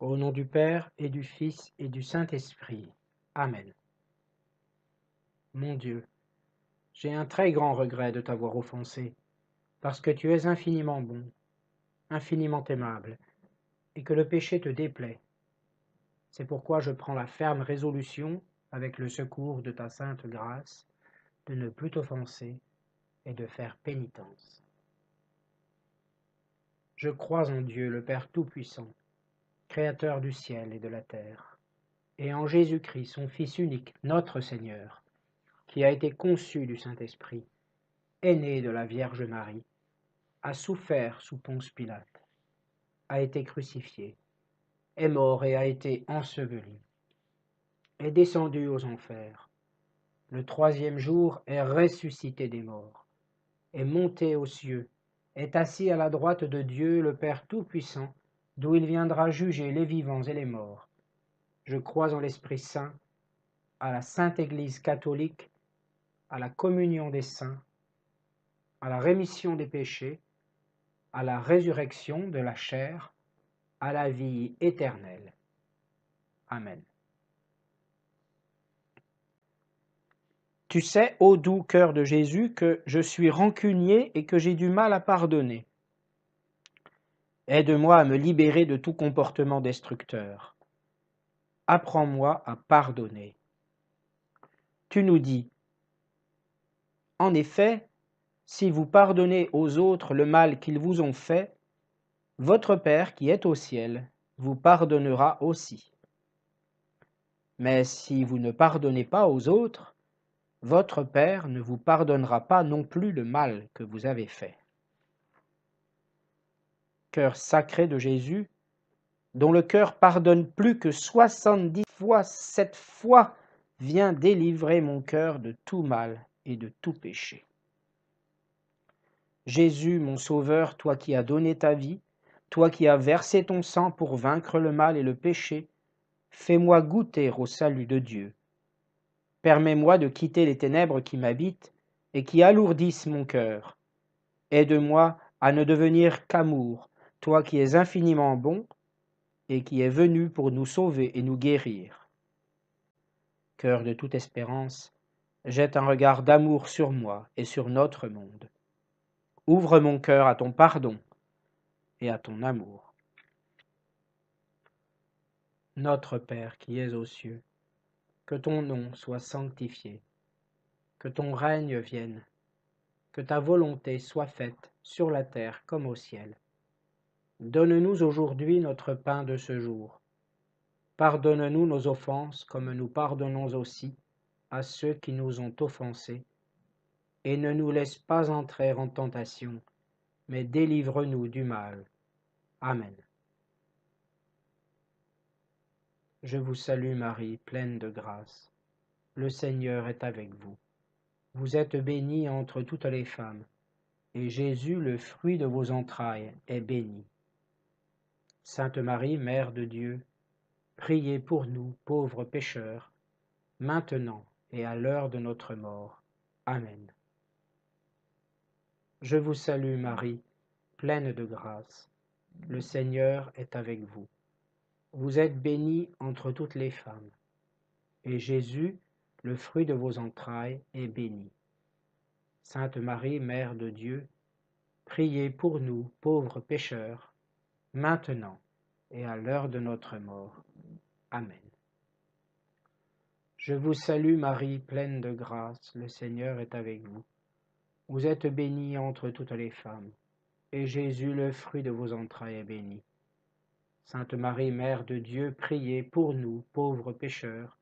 Au nom du Père et du Fils et du Saint-Esprit. Amen. Mon Dieu, j'ai un très grand regret de t'avoir offensé, parce que tu es infiniment bon, infiniment aimable, et que le péché te déplaît. C'est pourquoi je prends la ferme résolution, avec le secours de ta sainte grâce, de ne plus t'offenser et de faire pénitence. Je crois en Dieu, le Père Tout-Puissant, Créateur du ciel et de la terre, et en Jésus-Christ, son Fils unique, notre Seigneur, qui a été conçu du Saint-Esprit, est né de la Vierge Marie, a souffert sous Ponce Pilate, a été crucifié, est mort et a été enseveli, est descendu aux enfers, le troisième jour est ressuscité des morts, est monté aux cieux, est assis à la droite de Dieu le Père Tout-Puissant, d'où il viendra juger les vivants et les morts. Je crois en l'Esprit Saint, à la Sainte Église catholique, à la communion des saints, à la rémission des péchés, à la résurrection de la chair, à la vie éternelle. Amen. Tu sais, ô doux cœur de Jésus, que je suis rancunier et que j'ai du mal à pardonner. Aide-moi à me libérer de tout comportement destructeur. Apprends-moi à pardonner. Tu nous dis, en effet, si vous pardonnez aux autres le mal qu'ils vous ont fait, votre Père qui est au ciel vous pardonnera aussi. Mais si vous ne pardonnez pas aux autres, votre Père ne vous pardonnera pas non plus le mal que vous avez fait. Cœur sacré de Jésus, dont le cœur pardonne plus que 70 fois 7 fois, viens délivrer mon cœur de tout mal et de tout péché. Jésus, mon Sauveur, toi qui as donné ta vie, toi qui as versé ton sang pour vaincre le mal et le péché, fais-moi goûter au salut de Dieu. Permets-moi de quitter les ténèbres qui m'habitent et qui alourdissent mon cœur. Aide-moi à ne devenir qu'amour, toi qui es infiniment bon et qui es venu pour nous sauver et nous guérir. Cœur de toute espérance, jette un regard d'amour sur moi et sur notre monde. Ouvre mon cœur à ton pardon et à ton amour. Notre Père qui es aux cieux, que ton nom soit sanctifié, que ton règne vienne, que ta volonté soit faite sur la terre comme au ciel. Donne-nous aujourd'hui notre pain de ce jour. Pardonne-nous nos offenses comme nous pardonnons aussi à ceux qui nous ont offensés. Et ne nous laisse pas entrer en tentation, mais délivre-nous du mal. Amen. Je vous salue Marie, pleine de grâce. Le Seigneur est avec vous. Vous êtes bénie entre toutes les femmes, et Jésus, le fruit de vos entrailles, est béni. Sainte Marie, Mère de Dieu, priez pour nous, pauvres pécheurs, maintenant et à l'heure de notre mort. Amen. Je vous salue Marie, pleine de grâce. Le Seigneur est avec vous. Vous êtes bénie entre toutes les femmes, et Jésus, le fruit de vos entrailles, est béni. Sainte Marie, Mère de Dieu, priez pour nous, pauvres pécheurs, maintenant et à l'heure de notre mort. Amen. Je vous salue Marie, pleine de grâce, le Seigneur est avec vous. Vous êtes bénie entre toutes les femmes, et Jésus, le fruit de vos entrailles, est béni. Sainte Marie, Mère de Dieu, priez pour nous, pauvres pécheurs,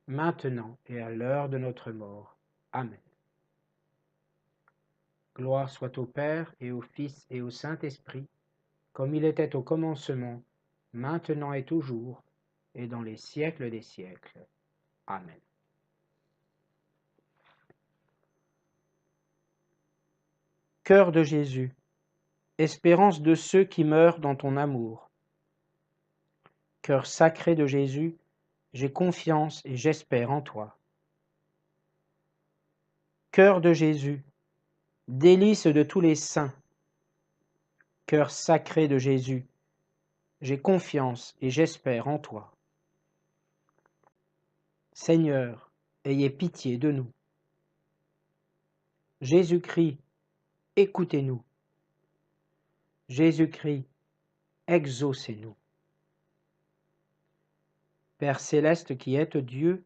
maintenant et à l'heure de notre mort. Amen. Gloire soit au Père et au Fils et au Saint-Esprit, comme il était au commencement, maintenant et toujours, et dans les siècles des siècles. Amen. Cœur de Jésus, espérance de ceux qui meurent dans ton amour. Cœur sacré de Jésus, j'ai confiance et j'espère en toi. Cœur de Jésus, délice de tous les saints. Cœur sacré de Jésus, j'ai confiance et j'espère en toi. Seigneur, ayez pitié de nous. Jésus-Christ, écoutez-nous. Jésus-Christ, exaucez-nous. Père céleste qui êtes Dieu,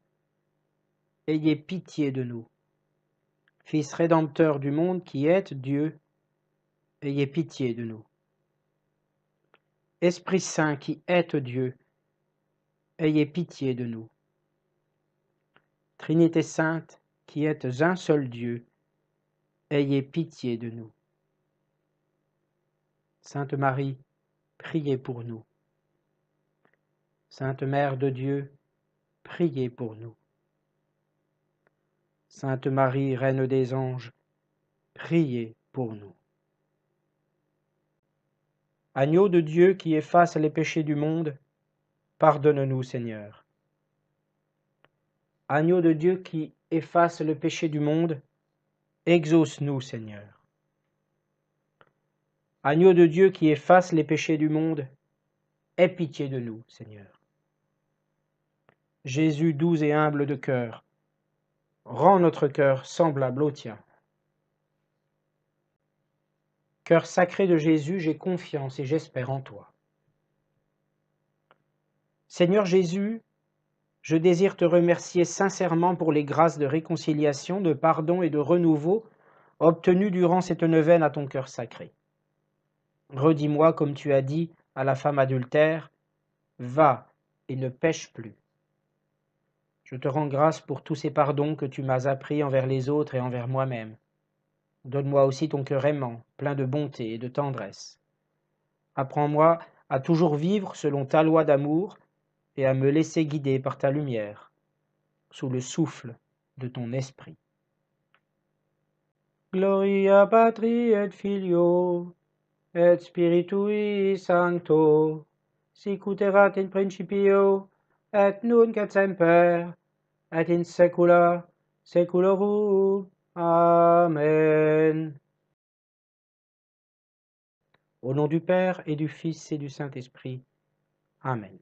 ayez pitié de nous. Fils rédempteur du monde qui êtes Dieu, ayez pitié de nous. Esprit Saint qui êtes Dieu, ayez pitié de nous. Trinité sainte qui êtes un seul Dieu, ayez pitié de nous. Sainte Marie, priez pour nous. Sainte Mère de Dieu, priez pour nous. Sainte Marie, Reine des anges, priez pour nous. Agneau de Dieu qui efface les péchés du monde, pardonne-nous, Seigneur. Agneau de Dieu qui efface le péché du monde, exauce-nous, Seigneur. Agneau de Dieu qui efface les péchés du monde, aie pitié de nous, Seigneur. Jésus doux et humble de cœur, rends notre cœur semblable au tien. Cœur sacré de Jésus, j'ai confiance et j'espère en toi. Seigneur Jésus, je désire te remercier sincèrement pour les grâces de réconciliation, de pardon et de renouveau obtenues durant cette neuvaine à ton cœur sacré. Redis-moi, comme tu as dit à la femme adultère, « Va et ne pêche plus ». Je te rends grâce pour tous ces pardons que tu m'as appris envers les autres et envers moi-même. Donne-moi aussi ton cœur aimant, plein de bonté et de tendresse. Apprends-moi à toujours vivre selon ta loi d'amour et à me laisser guider par ta lumière, sous le souffle de ton esprit. Gloria Patri et Filio et Spiritui Sancto, sic ut erat in principio et nunc et semper et in saecula saeculorum. Amen. Au nom du Père et du Fils et du Saint-Esprit. Amen.